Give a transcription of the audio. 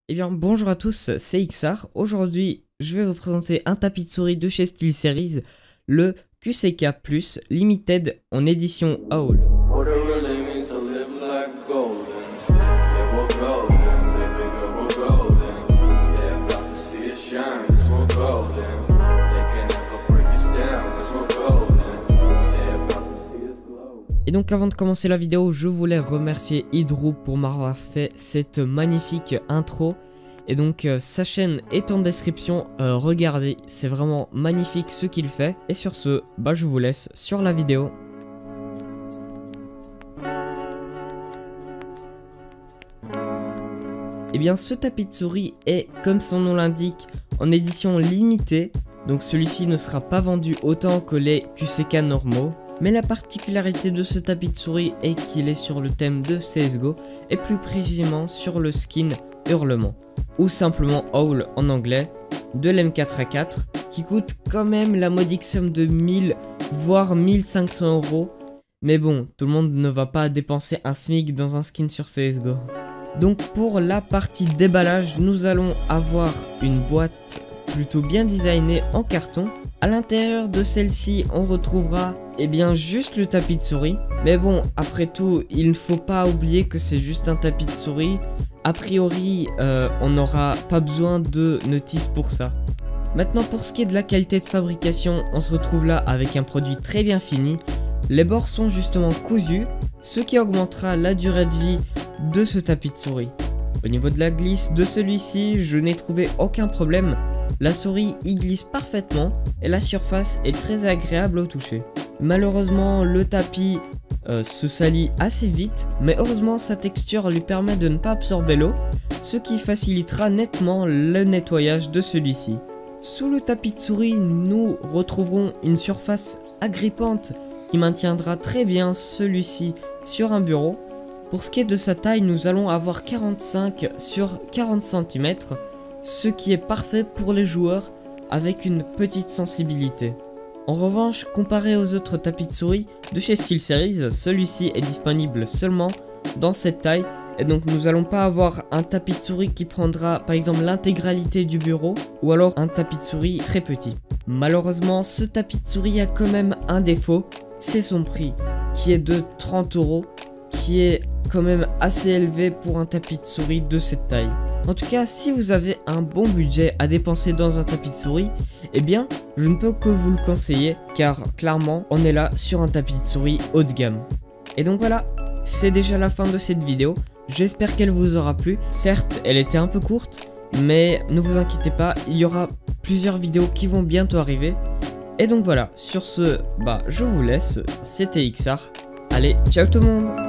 Eh bien bonjour à tous, c'est XR. Aujourd'hui je vais vous présenter un tapis de souris de chez SteelSeries, le QCK Plus Limited en édition Howl. Et donc avant de commencer la vidéo, je voulais remercier Hydro pour m'avoir fait cette magnifique intro. Et donc sa chaîne est en description, regardez, c'est vraiment magnifique ce qu'il fait. Et sur ce, je vous laisse sur la vidéo. Et bien ce tapis de souris est, comme son nom l'indique, en édition limitée. Donc celui-ci ne sera pas vendu autant que les QCK normaux. Mais la particularité de ce tapis de souris est qu'il est sur le thème de CSGO et plus précisément sur le skin Hurlement ou simplement Howl en anglais de l'M4A4 qui coûte quand même la modique somme de 1000 voire 1500 €. Mais bon, tout le monde ne va pas dépenser un SMIC dans un skin sur CSGO. Donc pour la partie déballage, nous allons avoir une boîte plutôt bien designée en carton. À l'intérieur de celle-ci, on retrouvera juste le tapis de souris. Mais bon, après tout, il ne faut pas oublier que c'est juste un tapis de souris. A priori, on n'aura pas besoin de notice pour ça. Maintenant, pour ce qui est de la qualité de fabrication, on se retrouve là avec un produit très bien fini. Les bords sont justement cousus, ce qui augmentera la durée de vie de ce tapis de souris. Au niveau de la glisse de celui-ci, je n'ai trouvé aucun problème. La souris y glisse parfaitement et la surface est très agréable au toucher. Malheureusement, le tapis se salit assez vite, mais heureusement sa texture lui permet de ne pas absorber l'eau, ce qui facilitera nettement le nettoyage de celui-ci. Sous le tapis de souris, nous retrouverons une surface agrippante qui maintiendra très bien celui-ci sur un bureau. Pour ce qui est de sa taille, nous allons avoir 45 sur 40 cm, ce qui est parfait pour les joueurs avec une petite sensibilité. En revanche, comparé aux autres tapis de souris de chez SteelSeries, celui-ci est disponible seulement dans cette taille. Et donc nous n'allons pas avoir un tapis de souris qui prendra par exemple l'intégralité du bureau ou alors un tapis de souris très petit. Malheureusement, ce tapis de souris a quand même un défaut, c'est son prix qui est de 30 €, qui est quand même assez élevé pour un tapis de souris de cette taille. En tout cas, si vous avez un bon budget à dépenser dans un tapis de souris, eh bien, je ne peux que vous le conseiller, car clairement, on est là sur un tapis de souris haut de gamme. Et donc voilà, c'est déjà la fin de cette vidéo. J'espère qu'elle vous aura plu. Certes, elle était un peu courte, mais ne vous inquiétez pas, il y aura plusieurs vidéos qui vont bientôt arriver. Et donc voilà, sur ce, je vous laisse, c'était XR. Allez, ciao tout le monde!